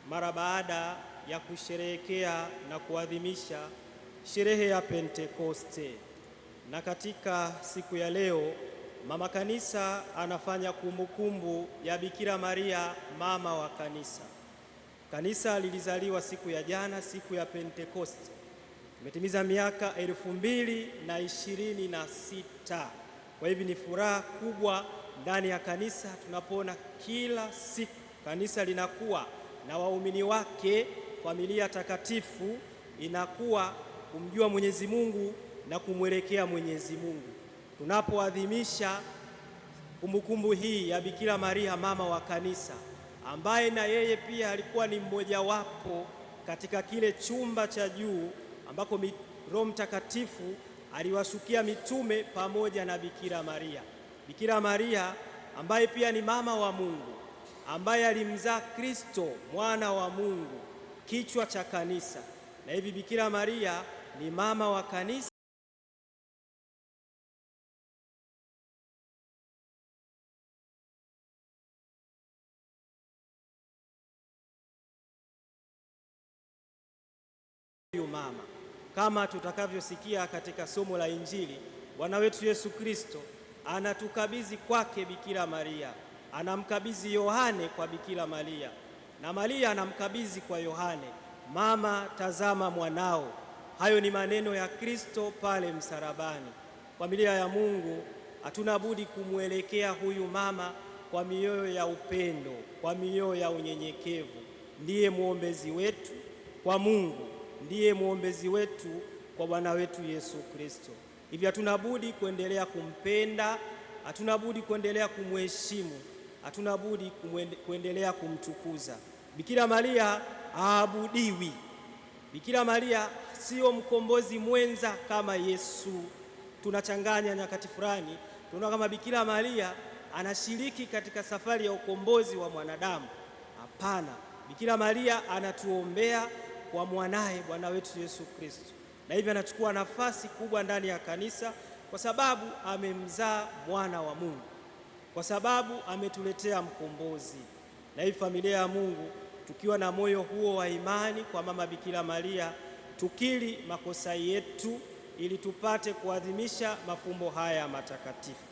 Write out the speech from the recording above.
mara baada ya kusherehekea na kuadhimisha sherehe ya Pentekoste. Na katika siku ya leo Mama Kanisa anafanya kumbukumbu ya Bikira Maria mama wa Kanisa. Kanisa lilizaliwa siku ya jana, siku ya Pentekoste. Tumetimiza miaka 2026. Kwa hivyo ni furaha kubwa ndani ya kanisa tunapoona kila siku kanisa linakuwa na waumini wake, familia takatifu inakuwa kumjua Mwenyezi Mungu na kumwelekea Mwenyezi Mungu. Tunapoadhimisha kumbukumbu hii ya Bikira Maria mama wa Kanisa, ambaye na yeye pia alikuwa ni mmojawapo katika kile chumba cha juu ambako Roho Mtakatifu aliwashukia mitume pamoja na Bikira Maria. Bikira Maria ambaye pia ni mama wa Mungu, ambaye alimzaa Kristo mwana wa Mungu, kichwa cha kanisa. Na hivi Bikira Maria ni mama wa kanisa. Mama, kama tutakavyosikia katika somo la Injili, Bwana wetu Yesu Kristo anatukabidhi kwake Bikira Maria, anamkabidhi Yohane kwa Bikira Maria, na Maria anamkabidhi kwa Yohane, mama, tazama mwanao. Hayo ni maneno ya Kristo pale msalabani. Familia ya Mungu, hatuna budi kumwelekea huyu mama kwa mioyo ya upendo, kwa mioyo ya unyenyekevu. Ndiye mwombezi wetu kwa Mungu, ndiye mwombezi wetu kwa Bwana wetu Yesu Kristo. Hivi hatuna budi kuendelea kumpenda, hatuna budi kuendelea kumheshimu, hatuna budi kuendelea kumtukuza. Bikira Maria haabudiwi. Bikira Maria sio mkombozi mwenza kama Yesu. Tunachanganya nyakati fulani, tunaona kama Bikira Maria anashiriki katika safari ya ukombozi wa mwanadamu. Hapana, Bikira Maria anatuombea kwa mwanaye Bwana wetu Yesu Kristo, na hivyo anachukua nafasi kubwa ndani ya kanisa kwa sababu amemzaa mwana wa Mungu, kwa sababu ametuletea mkombozi. Na hivyo familia ya Mungu, tukiwa na moyo huo wa imani kwa mama Bikira Maria, tukiri makosa yetu ili tupate kuadhimisha mafumbo haya matakatifu.